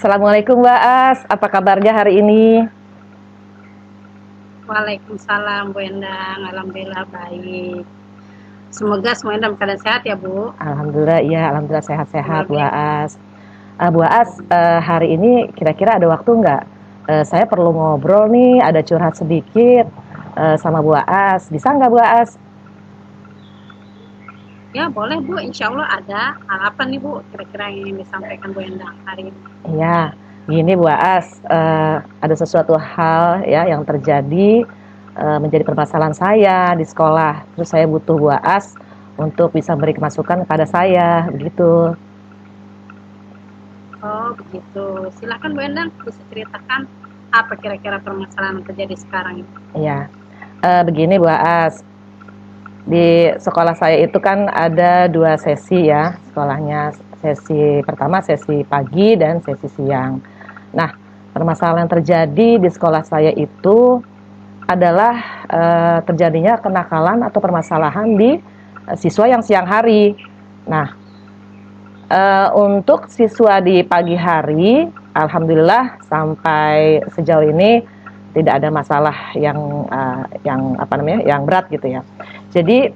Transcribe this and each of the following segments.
Assalamualaikum Mbak As, apa kabarnya hari ini? Waalaikumsalam Bu Endang, alhamdulillah baik. Semoga semua dalam keadaan sehat ya Bu. Alhamdulillah, iya, alhamdulillah sehat-sehat Bu Keluarga. As. Bu As, hari ini kira-kira ada waktu nggak? Saya perlu ngobrol nih, ada curhat sedikit sama Bu As. Bisa nggak Bu As? Ya boleh Bu, insya Allah ada. Hal apa nih Bu kira-kira yang ingin disampaikan Bu Endang hari ini? Iya, gini Bu As, ada sesuatu hal ya yang terjadi menjadi permasalahan saya di sekolah. Terus saya butuh Bu As untuk bisa beri masukan kepada saya, begitu. Oh begitu. Silakan Bu Endang bisa ceritakan apa kira-kira permasalahan yang terjadi sekarang ini. Iya, begini Bu As. Di sekolah saya itu kan ada 2 sesi ya sekolahnya. Sesi pertama sesi pagi dan sesi siang. Nah, permasalahan yang terjadi di sekolah saya itu adalah terjadinya kenakalan atau permasalahan di siswa yang siang hari. Nah, untuk siswa di pagi hari, alhamdulillah sampai sejauh ini tidak ada masalah yang apa namanya, yang berat gitu ya. Jadi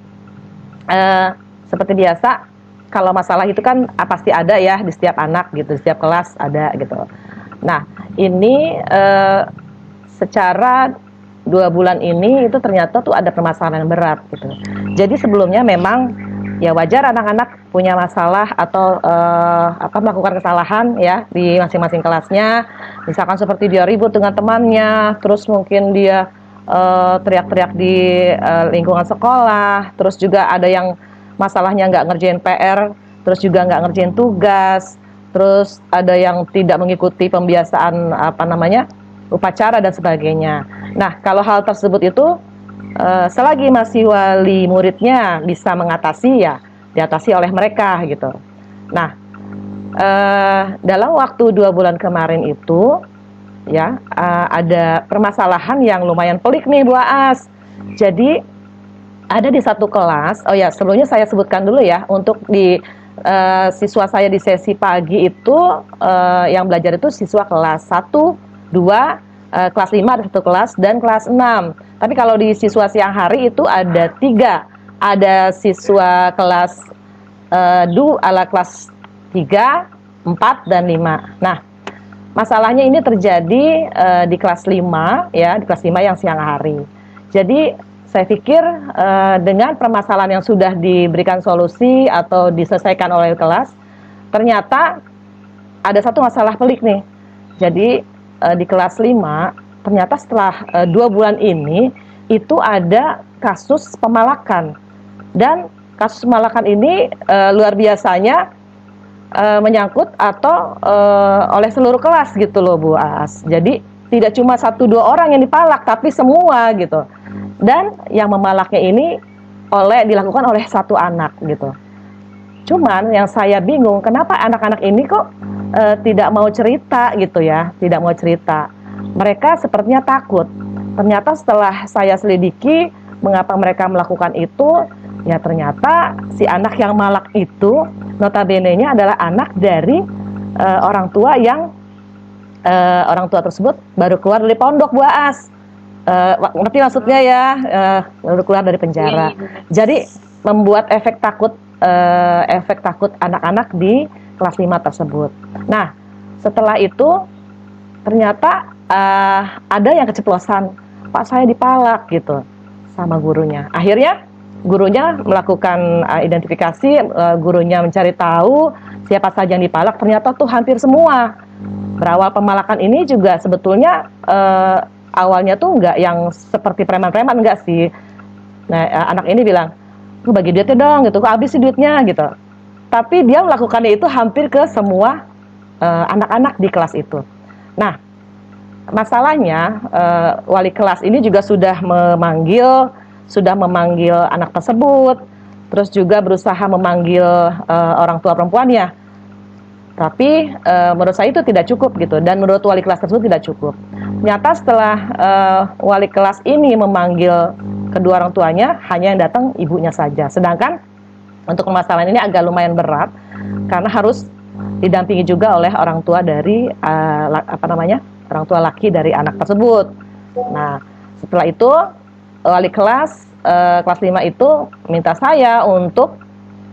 seperti biasa, kalau masalah itu kan pasti ada ya di setiap anak gitu, di setiap kelas ada gitu. Nah, ini secara 2 bulan ini itu ternyata tuh ada permasalahan yang berat gitu. Jadi sebelumnya memang ya wajar anak-anak punya masalah atau melakukan kesalahan ya di masing-masing kelasnya. Misalkan seperti dia ribut dengan temannya, terus mungkin dia teriak-teriak di lingkungan sekolah, terus juga ada yang masalahnya nggak ngerjain PR, terus juga nggak ngerjain tugas, terus ada yang tidak mengikuti pembiasaan upacara dan sebagainya. Nah, kalau hal tersebut itu selagi masih wali muridnya bisa mengatasi ya diatasi oleh mereka gitu. Nah, dalam waktu 2 bulan kemarin itu ya ada permasalahan yang lumayan pelik nih Bu As. Jadi ada di satu kelas. Oh ya, sebelumnya saya sebutkan dulu ya untuk di siswa saya di sesi pagi itu yang belajar itu siswa kelas 1, 2, kelas 5 ada 1 kelas dan kelas 6. Tapi kalau di siswa siang hari itu ada 3. Ada siswa kelas kelas 3, 4 dan 5. Nah, masalahnya ini terjadi di kelas 5 ya, di kelas 5 yang siang hari. Jadi saya pikir dengan permasalahan yang sudah diberikan solusi atau diselesaikan oleh kelas, ternyata ada satu masalah pelik nih. Jadi di kelas 5 ternyata setelah 2 bulan ini itu ada kasus pemalakan. Dan kasus pemalakan ini luar biasanya menyangkut atau oleh seluruh kelas gitu loh Bu As. Jadi tidak cuma 1-2 orang yang dipalak, tapi semua gitu. Dan yang memalaknya ini dilakukan oleh 1 anak gitu. Cuman yang saya bingung, kenapa anak-anak ini kok tidak mau cerita gitu ya, tidak mau cerita. Mereka sepertinya takut. Ternyata setelah saya selidiki mengapa mereka melakukan itu, ya ternyata si anak yang malak itu notabene-nya adalah anak dari orang tua yang orang tua tersebut baru keluar dari pondok Bu As. Ngerti maksudnya ya, baru keluar dari penjara. Jadi membuat efek takut anak-anak di kelas 5 tersebut. Nah, setelah itu ternyata ada yang keceplosan, Pak saya dipalak gitu sama gurunya. Akhirnya gurunya melakukan identifikasi, gurunya mencari tahu siapa saja yang dipalak, ternyata tuh hampir semua. Berawal pemalakan ini juga sebetulnya awalnya tuh nggak yang seperti preman-preman, enggak sih. Nah, anak ini bilang, lu bagi duitnya dong gitu, kok habis sih duitnya gitu. Tapi dia melakukannya itu hampir ke semua anak-anak di kelas itu. Nah, masalahnya wali kelas ini juga sudah memanggil anak tersebut, terus juga berusaha memanggil orang tua perempuannya. Tapi menurut saya itu tidak cukup gitu, dan menurut wali kelas tersebut tidak cukup. Ternyata setelah wali kelas ini memanggil kedua orang tuanya, hanya yang datang ibunya saja. Sedangkan untuk permasalahan ini agak lumayan berat, karena harus didampingi juga oleh orang tua dari orang tua laki dari anak tersebut. Nah, setelah itu wali kelas kelas 5 itu minta saya untuk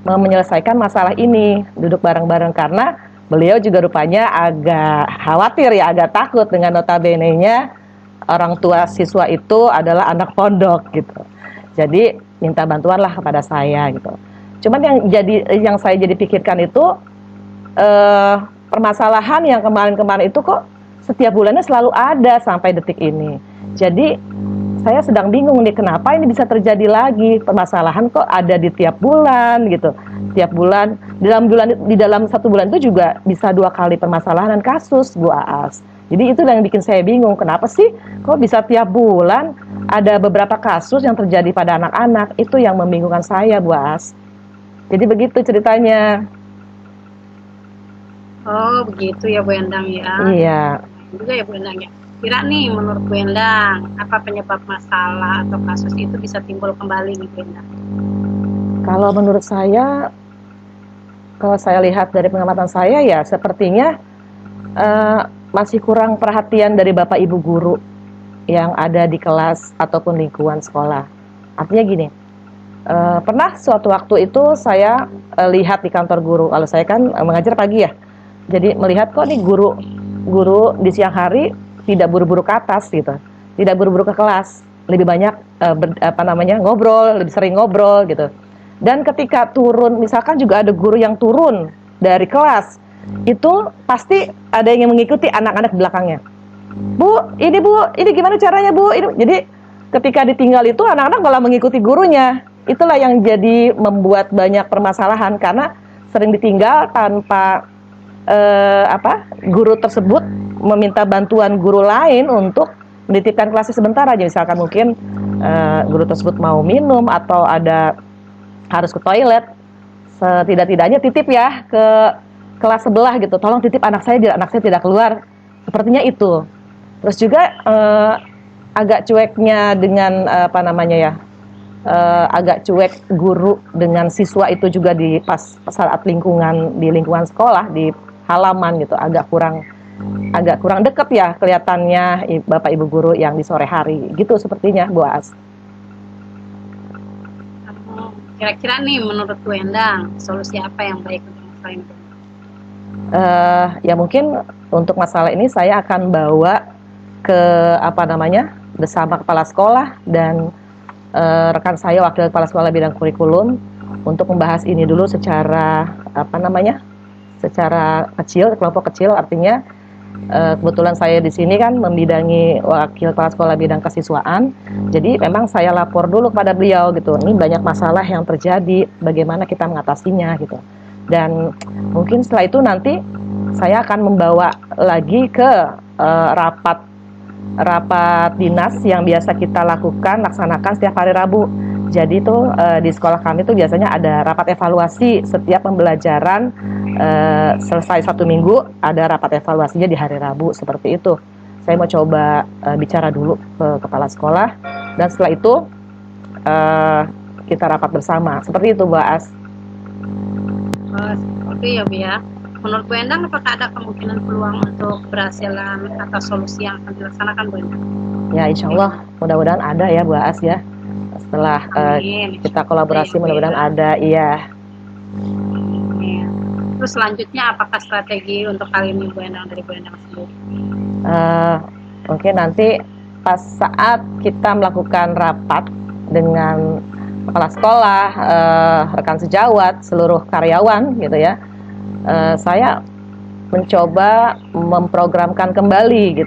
menyelesaikan masalah ini, duduk bareng-bareng, karena beliau juga rupanya agak khawatir ya, agak takut dengan notabene-nya orang tua siswa itu adalah anak pondok gitu. Jadi minta bantuanlah kepada saya gitu. Cuman yang saya jadi pikirkan itu permasalahan yang kemarin-kemarin itu kok setiap bulannya selalu ada sampai detik ini. Jadi saya sedang bingung nih, kenapa ini bisa terjadi lagi, permasalahan kok ada di tiap bulan gitu. Tiap bulan, di dalam satu bulan itu juga bisa 2 kali permasalahan dan kasus, Bu Aas. Jadi itu yang bikin saya bingung, kenapa sih kok bisa tiap bulan ada beberapa kasus yang terjadi pada anak-anak. Itu yang membingungkan saya, Bu Aas. Jadi begitu ceritanya. Oh begitu ya Bu Endang ya. Iya. Juga ya Bu Endang ya. Kira nih menurut Bu Endang, apa penyebab masalah atau kasus itu bisa timbul kembali nih Bu Endang? Kalau menurut saya, kalau saya lihat dari pengamatan saya ya sepertinya masih kurang perhatian dari Bapak Ibu guru yang ada di kelas ataupun lingkungan sekolah. Artinya gini, pernah suatu waktu itu saya lihat di kantor guru, kalau saya kan mengajar pagi ya, jadi melihat kok nih guru di siang hari tidak buru-buru ke atas gitu, tidak buru-buru ke kelas, lebih banyak ngobrol, lebih sering ngobrol gitu. Dan ketika turun, misalkan juga ada guru yang turun dari kelas, itu pasti ada yang mengikuti anak-anak di belakangnya. Bu, ini gimana caranya Bu? Ini. Jadi ketika ditinggal itu anak-anak malah mengikuti gurunya. Itulah yang jadi membuat banyak permasalahan karena sering ditinggal tanpa guru tersebut meminta bantuan guru lain untuk menitipkan kelasnya sebentar aja. Misalkan mungkin guru tersebut mau minum atau harus ke toilet, setidak-tidaknya titip ya ke kelas sebelah gitu, tolong titip anak saya tidak keluar, sepertinya itu. Terus juga agak cueknya dengan agak cuek guru dengan siswa itu juga di saat di lingkungan sekolah, di halaman gitu, agak kurang dekat ya kelihatannya Bapak Ibu guru yang di sore hari gitu sepertinya, Bu As. Kira-kira nih menurut Bu Endang, solusi apa yang baik untuk masalah ini? Ya mungkin untuk masalah ini saya akan bawa ke bersama kepala sekolah dan rekan saya wakil kepala sekolah bidang kurikulum untuk membahas ini dulu secara secara kecil, kelompok kecil. Artinya kebetulan saya di sini kan membidangi wakil kepala sekolah bidang kesiswaan, jadi memang saya lapor dulu kepada beliau gitu, ini banyak masalah yang terjadi, bagaimana kita mengatasinya gitu. Dan mungkin setelah itu nanti saya akan membawa lagi ke rapat dinas yang biasa kita laksanakan setiap hari Rabu. Jadi itu di sekolah kami itu biasanya ada rapat evaluasi setiap pembelajaran selesai 1 minggu, ada rapat evaluasinya di hari Rabu, seperti itu. Saya mau coba bicara dulu ke kepala sekolah dan setelah itu kita rapat bersama, seperti itu Bu As. Oke ya Bu ya. Menurut Bu Endang, apakah ada kemungkinan peluang untuk keberhasilan atau solusi yang akan dilaksanakan Bu Endang? Ya insya Allah, mudah-mudahan ada ya Bu As ya. Setelah kita kolaborasi mudah-mudahan ada, iya. Terus selanjutnya apakah strategi untuk kali ini Bu Endang dari Bu Endang sendiri? Mungkin nanti pas saat kita melakukan rapat dengan kepala sekolah, rekan sejawat, seluruh karyawan gitu ya, saya mencoba memprogramkan kembali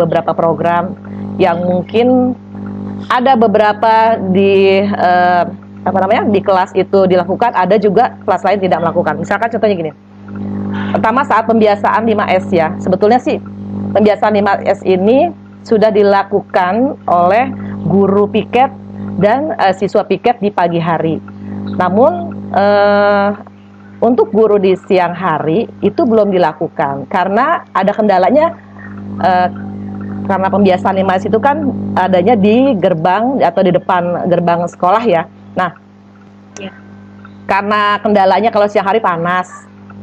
beberapa program yang mungkin ada beberapa di di kelas itu dilakukan, ada juga kelas lain tidak melakukan. Misalkan contohnya gini, pertama saat pembiasaan 5S ya, sebetulnya sih pembiasaan 5S ini sudah dilakukan oleh guru piket dan siswa piket di pagi hari. Namun untuk guru di siang hari itu belum dilakukan karena ada kendalanya, karena pembiasaan 5S itu kan adanya di gerbang atau di depan gerbang sekolah ya. Nah, karena kendalanya kalau siang hari panas.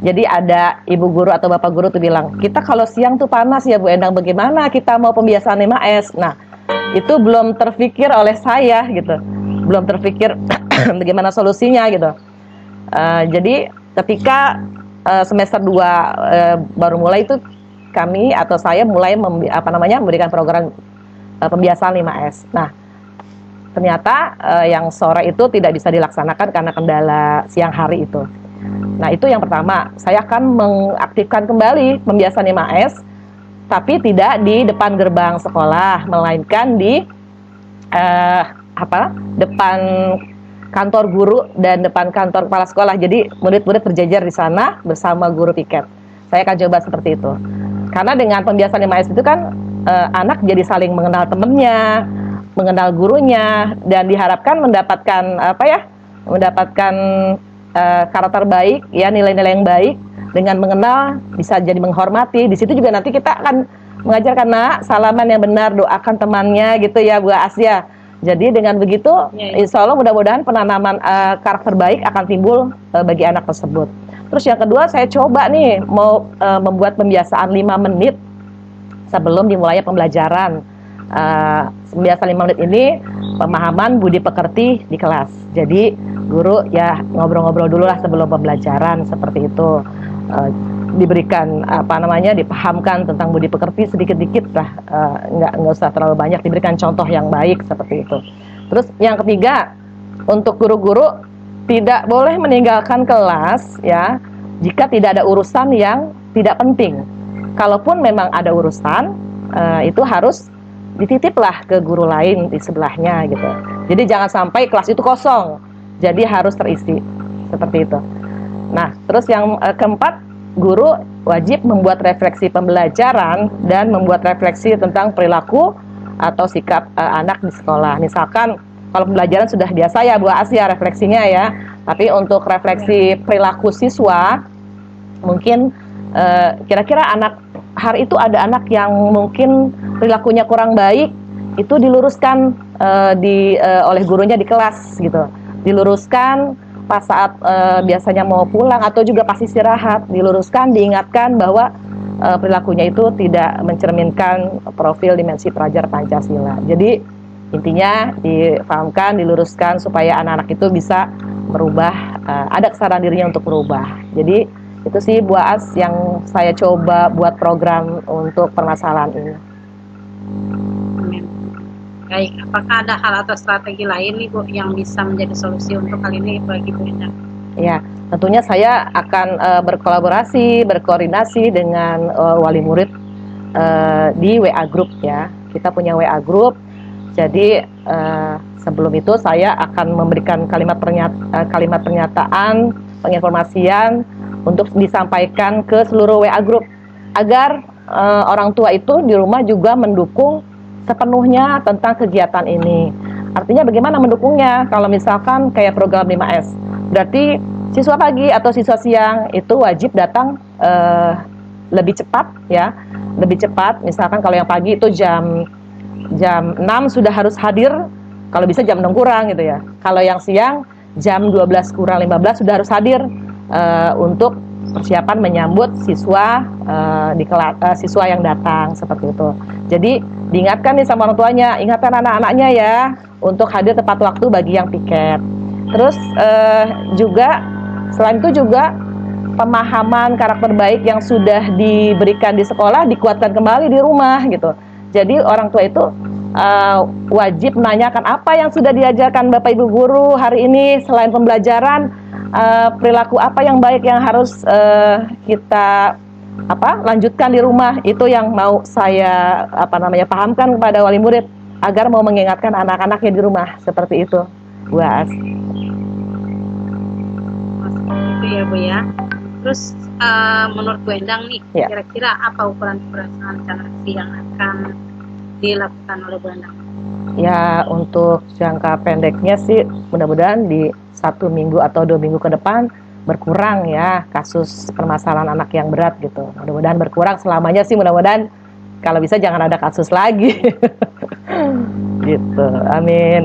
Jadi ada ibu guru atau bapak guru tuh bilang, kita kalau siang tuh panas ya Bu Endang, bagaimana kita mau pembiasaan 5S? Nah, itu belum terpikir oleh saya gitu, belum terpikir bagaimana solusinya gitu. Jadi ketika semester 2 baru mulai itu kami atau saya mulai memberikan program pembiasaan 5S. Nah, ternyata yang sore itu tidak bisa dilaksanakan karena kendala siang hari itu. Nah, itu yang pertama, saya akan mengaktifkan kembali pembiasaan 5S, tapi tidak di depan gerbang sekolah, melainkan di depan kantor guru dan depan kantor kepala sekolah. Jadi murid-murid berjajar di sana bersama guru piket. Saya akan coba seperti itu. Karena dengan pembiasaan 5S itu kan anak jadi saling mengenal temennya, mengenal gurunya, dan diharapkan mendapatkan karakter baik, ya, nilai-nilai yang baik. Dengan mengenal bisa jadi menghormati. Di situ juga nanti kita akan mengajarkan salaman yang benar, doakan temannya gitu ya Bu Asya. Jadi dengan begitu insya Allah mudah-mudahan penanaman karakter baik akan timbul bagi anak tersebut. Terus yang kedua, saya coba nih mau membuat pembiasaan 5 menit sebelum dimulainya pembelajaran. Pembiasaan 5 menit ini pemahaman budi pekerti di kelas. Jadi guru ya ngobrol-ngobrol dulu lah sebelum pembelajaran, seperti itu. Diberikan dipahamkan tentang budi pekerti sedikit-sedikit lah, nggak usah terlalu banyak, diberikan contoh yang baik seperti itu. Terus yang ketiga, untuk guru-guru tidak boleh meninggalkan kelas ya jika tidak ada urusan yang tidak penting. Kalaupun memang ada urusan, itu harus dititiplah ke guru lain di sebelahnya gitu. Jadi jangan sampai kelas itu kosong, jadi harus terisi seperti itu. Nah, terus yang keempat, guru wajib membuat refleksi pembelajaran dan membuat refleksi tentang perilaku atau sikap anak di sekolah. Misalkan kalau pembelajaran sudah biasa ya Bu Asya refleksinya ya, tapi untuk refleksi perilaku siswa, mungkin kira-kira anak hari itu ada anak yang mungkin perilakunya kurang baik, itu diluruskan oleh gurunya di kelas gitu, diluruskan pas saat biasanya mau pulang atau juga pas istirahat, diluruskan, diingatkan bahwa perilakunya itu tidak mencerminkan profil dimensi pelajar Pancasila. Jadi intinya dipahamkan, diluruskan supaya anak-anak itu bisa merubah, ada kesadaran dirinya untuk merubah. Jadi itu sih Bu As yang saya coba buat program untuk permasalahan ini. Baik, apakah ada hal atau strategi lain nih Bu yang bisa menjadi solusi untuk hal ini bagi Bu Endang? Ya, tentunya saya akan berkolaborasi, berkoordinasi dengan wali murid di WA Group ya. Kita punya WA Group, jadi sebelum itu saya akan memberikan kalimat pernyataan, penginformasian untuk disampaikan ke seluruh WA Group agar orang tua itu di rumah juga mendukung sepenuhnya tentang kegiatan ini. Artinya bagaimana mendukungnya? Kalau misalkan kayak program 5S, berarti siswa pagi atau siswa siang itu wajib datang lebih cepat ya, lebih cepat. Misalkan kalau yang pagi itu jam 6 sudah harus hadir, kalau bisa jam 6 kurang gitu ya. Kalau yang siang jam 12 kurang 15 sudah harus hadir untuk persiapan menyambut siswa di kelas, siswa yang datang seperti itu. Jadi diingatkan nih sama orang tuanya, ingatkan anak-anaknya ya untuk hadir tepat waktu bagi yang piket. Terus juga selain itu juga pemahaman karakter baik yang sudah diberikan di sekolah dikuatkan kembali di rumah gitu. Jadi orang tua itu wajib menanyakan apa yang sudah diajarkan Bapak Ibu guru hari ini, selain pembelajaran, perilaku apa yang baik yang harus kita lanjutkan di rumah. Itu yang mau saya pahamkan kepada wali murid agar mau mengingatkan anak-anaknya di rumah, seperti itu Bu As. Itu ya Bu ya. Terus menurut Bu Endang nih, kira-kira apa ukuran rencana aksi yang akan dilakukan oleh Bu Endang? Ya, untuk jangka pendeknya sih mudah-mudahan di 1 minggu atau 2 minggu ke depan berkurang ya kasus permasalahan anak yang berat gitu. Mudah-mudahan berkurang selamanya sih, mudah-mudahan kalau bisa jangan ada kasus lagi. Gitu. Amin.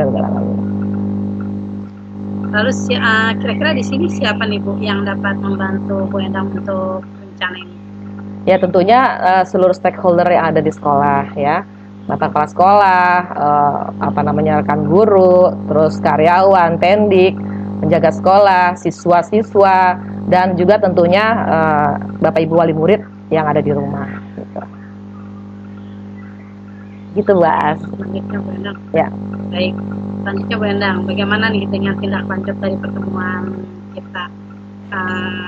Lalu kira-kira di sini siapa nih Bu yang dapat membantu Bu Endang untuk rencana ini? Ya tentunya seluruh stakeholder yang ada di sekolah ya, bapak kepala sekolah, apa namanya rekan guru, terus karyawan, pendik, penjaga sekolah, siswa-siswa, dan juga tentunya bapak ibu wali murid yang ada di rumah. Gitu Mbak. Selanjutnya Bu Endang. Ya. Baik. Selanjutnya Bu Endang, bagaimana nih dengan tindak lanjut dari pertemuan kita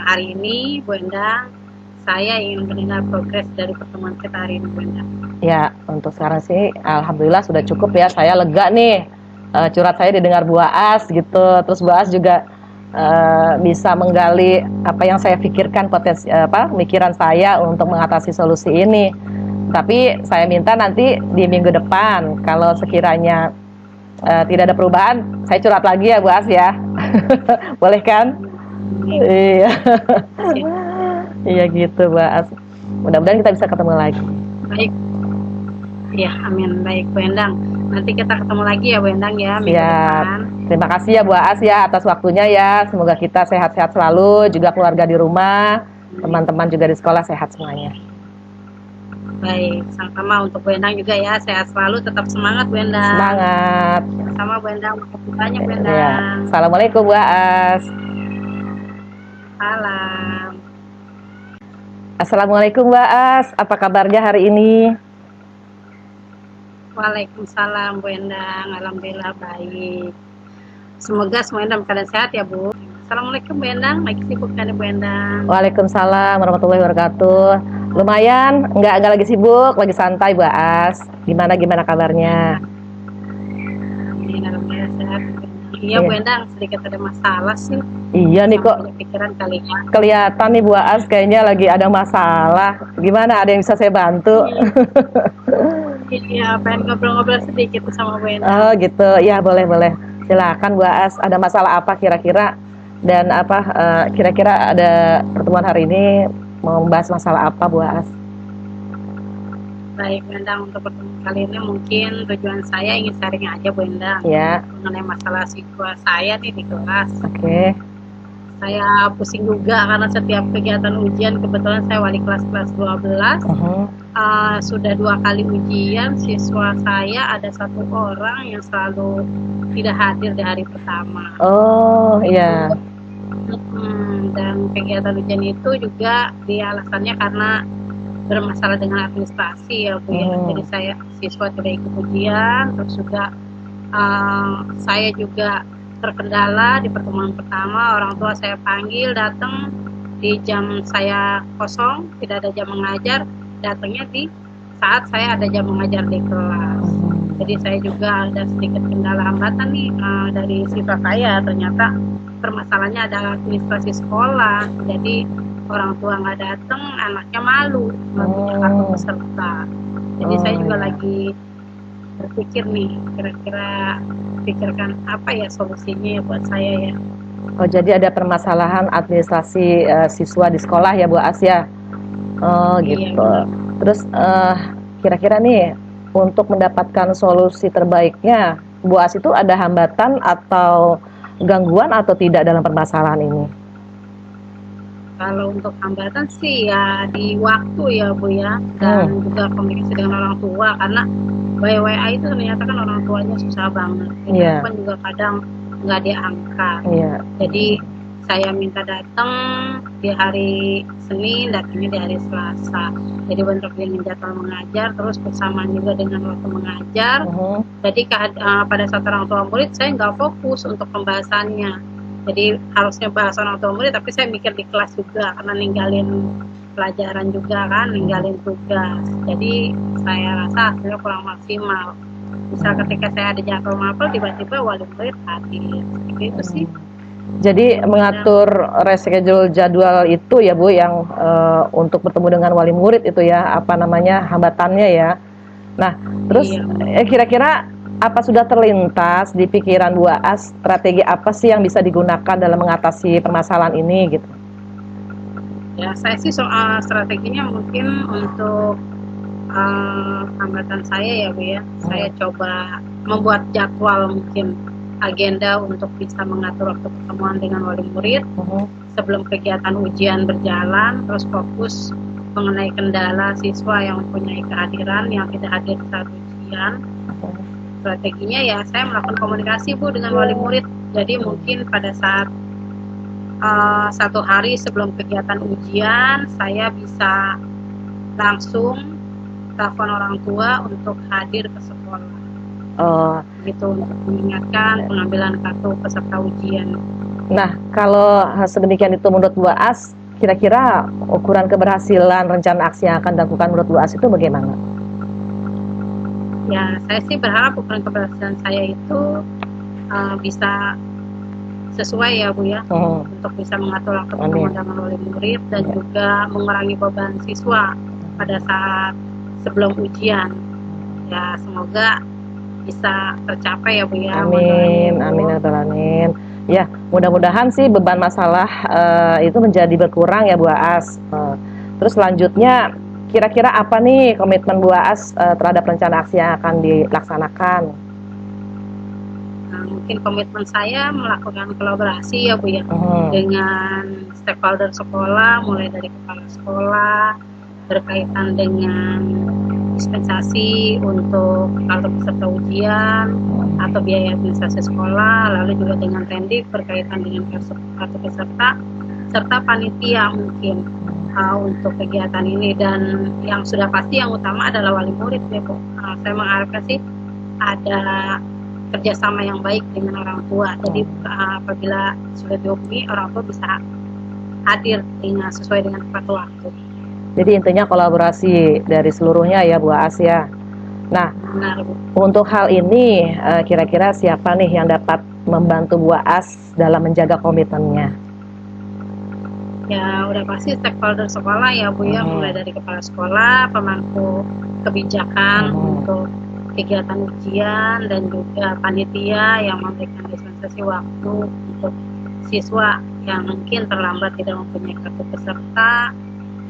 hari ini Bu Endang? Saya ingin mendengar progres dari pertemuan kita hari ini Bu Endang. Ya, untuk sekarang sih alhamdulillah sudah cukup ya. Saya lega nih. Curhat saya didengar Bu Aas gitu. Terus Bu Aas juga bisa menggali apa yang saya pikirkan, pemikiran saya untuk mengatasi solusi ini. Tapi saya minta nanti di minggu depan kalau sekiranya tidak ada perubahan, saya curhat lagi ya Bu As ya. Boleh kan? Iya. Iya gitu Bu As. Mudah-mudahan kita bisa ketemu lagi. Baik. Ya, amin. Baik Bu Endang. Nanti kita ketemu lagi ya Bu Endang ya minggu depan. Terima kasih ya Bu As ya atas waktunya ya. Semoga kita sehat-sehat selalu, juga keluarga di rumah, teman-teman juga di sekolah sehat semuanya. Baik, sama-sama untuk Bu Endang juga ya, sehat selalu, tetap semangat Bu Endang. Semangat. Sama Bu Endang, makasih banyak Bu Endang. Ya. Assalamualaikum Bu As. Salam. Assalamualaikum Bu As, apa kabarnya hari ini? Waalaikumsalam Bu Endang, alhamdulillah baik. Semoga semua dalam keadaan sehat ya Bu. Assalamualaikum Bu Endang, lagi sibuk kan Bu Endang? Waalaikumsalam warahmatullahi wabarakatuh. Lumayan, nggak lagi sibuk, lagi santai Bu As. Gimana kabarnya? Amin, alhamdulillah sehat. Iya Bu Endang, sedikit ada masalah sih. Iya nih kok. Pikiran kali ya. Kelihatan nih Bu As kayaknya lagi ada masalah. Gimana? Ada yang bisa saya bantu? Iya, pengen ngobrol-ngobrol sedikit sama Bu Endang. Oh gitu, ya boleh. Silakan Bu As. Ada masalah apa kira-kira? Dan kira-kira ada pertemuan hari ini mau membahas masalah apa Bu As? Baik Bu Endang, untuk pertemuan kali ini mungkin tujuan saya ingin sharing aja Bu Endang ya. Mengenai masalah siswa saya nih di kelas. Oke. Saya pusing juga karena setiap kegiatan ujian, kebetulan saya wali kelas 12. Sudah 2 kali ujian, siswa saya ada 1 orang yang selalu tidak hadir di hari pertama. Oh iya. Dan kegiatan ujian itu juga alasannya karena bermasalah dengan administrasi ya Bu ya. Jadi saya siswa tidak ikut ujian, terus juga saya juga terkendala di pertemuan pertama. Orang tua saya panggil datang di jam saya kosong, tidak ada jam mengajar, datangnya di saat saya ada jam mengajar di kelas. Jadi saya juga ada sedikit kendala hambatan nih dari siswa saya. Ternyata permasalahannya ada administrasi sekolah. Jadi orang tua nggak datang, anaknya malu nggak punya kartu peserta. Jadi saya juga lagi berpikir nih, kira-kira pikirkan apa ya solusinya ya buat saya ya. Oh jadi ada permasalahan administrasi siswa di sekolah ya Bu Asya. Oh gitu. Iya, terus kira-kira nih untuk mendapatkan solusi terbaiknya, Bu As itu ada hambatan atau gangguan atau tidak dalam permasalahan ini? Kalau untuk hambatan sih ya di waktu ya Bu ya, dan juga komunikasi dengan orang tua, karena by WA itu ternyata kan orang tuanya susah banget. Telepon juga kadang nggak diangkat. Jadi saya minta datang di hari Senin, datangnya di hari Selasa. Jadi bentuk dengan jadwal mengajar, terus bersamaan juga dengan waktu mengajar. Jadi pada saat orang tua murid saya nggak fokus untuk pembahasannya. Jadi harusnya bahas orang tua murid, tapi saya mikir di kelas juga karena ninggalin pelajaran juga kan, ninggalin tugas. Jadi saya rasa hasilnya kurang maksimal. Misal ketika saya ada jadwal mapel, tiba-tiba wali murid hadir. Seperti itu sih. Jadi mengatur reschedule jadwal itu ya Bu, yang untuk bertemu dengan wali murid itu ya, apa namanya, hambatannya ya. Nah, terus kira-kira apa sudah terlintas di pikiran Bu As strategi apa sih yang bisa digunakan dalam mengatasi permasalahan ini gitu? Ya, saya sih soal strateginya mungkin untuk hambatan saya ya Bu ya. Saya coba membuat jadwal mungkin agenda untuk bisa mengatur waktu pertemuan dengan wali murid Mhm. sebelum kegiatan ujian berjalan, terus fokus mengenai kendala siswa yang mempunyai kehadiran yang tidak hadir saat ujian. Strateginya ya saya melakukan komunikasi Bu dengan wali murid. Jadi mungkin pada saat satu hari sebelum kegiatan ujian saya bisa langsung telepon orang tua untuk hadir ke sekolah. Oh, Gitu untuk mengingatkan pengambilan kartu peserta ujian. nah kalau sedemikian itu menurut Bu As, kira-kira ukuran keberhasilan rencana aksi yang akan dilakukan menurut Bu As itu bagaimana? Ya, saya sih berharap ukuran keberhasilan saya itu bisa sesuai ya Bu ya, untuk bisa mengatur waktu pertemuan dengan wali murid dan juga mengurangi beban siswa pada saat sebelum ujian. Ya, semoga bisa tercapai ya Bu ya. Amin, amin, amin. Ya, mudah-mudahan sih beban masalah itu menjadi berkurang ya Bu As. Terus selanjutnya, kira-kira apa nih komitmen Bu As terhadap rencana aksi yang akan dilaksanakan? Nah, mungkin komitmen saya melakukan kolaborasi ya Bu ya, dengan stakeholder sekolah, mulai dari kepala sekolah, berkaitan dengan dispensasi untuk kartu peserta ujian atau biaya administrasi sekolah, lalu juga dengan Rendik berkaitan dengan kartu peserta serta panitia mungkin untuk kegiatan ini. Dan yang sudah pasti yang utama adalah wali murid ya Bu. Saya mengharapkan sih ada kerjasama yang baik dengan orang tua. Jadi apabila sudah dihubungi, orang tua bisa hadir sesuai dengan tepat waktu. Jadi intinya kolaborasi dari seluruhnya ya Bu As ya. Nah, benar, Bu. Untuk hal ini kira-kira siapa nih yang dapat membantu Bu As dalam menjaga komitmennya? Ya udah pasti stakeholder sekolah ya Bu ya, mulai dari kepala sekolah, pemangku kebijakan untuk kegiatan ujian, dan juga panitia yang memberikan dispensasi waktu untuk siswa yang mungkin terlambat tidak mempunyai kartu peserta,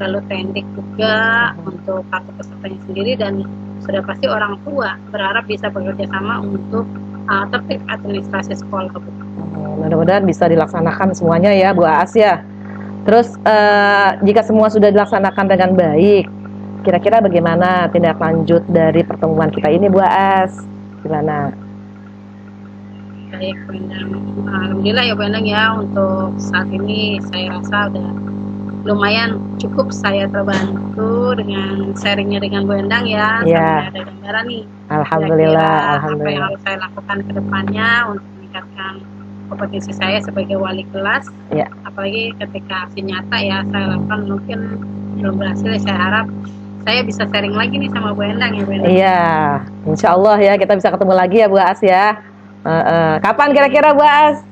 lalu Rendik juga untuk kartu pesertanya sendiri, dan sudah pasti orang tua berharap bisa bekerja sama untuk tertib administrasi sekolah. Mudah-mudahan bisa dilaksanakan semuanya ya Bu As ya. Terus jika semua sudah dilaksanakan dengan baik, kira-kira bagaimana tindak lanjut dari pertemuan kita ini Bu As? Gimana? Baik Bu Endang, alhamdulillah ya Bu Endang ya, untuk saat ini saya rasa udah lumayan cukup saya terbantu dengan sharingnya dengan Bu Endang ya. Ya. Sampai ada gambaran nih. Alhamdulillah, Apa yang harus saya lakukan ke depannya untuk meningkatkan kompetensi saya sebagai wali kelas. Ya. Apalagi ketika aksi nyata ya saya lakukan mungkin belum berhasil. Saya harap saya bisa sharing lagi nih sama Bu Endang ya Bu Endang. Iya, insya Allah ya kita bisa ketemu lagi ya Bu As ya. Kapan kira-kira Bu As?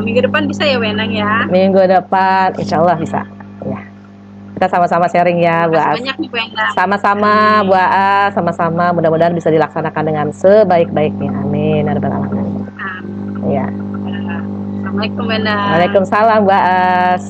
Minggu depan bisa ya Bu Endang ya? Minggu depan, insya Allah bisa. Ya. Kita sama-sama sharing ya Bu As. Banyak nih Bu Endang. Sama-sama Bu As, sama-sama. Mudah-mudahan bisa dilaksanakan dengan sebaik-baiknya. Amin. Ya. Assalamualaikum Bu Endang. Waalaikumsalam Bu As.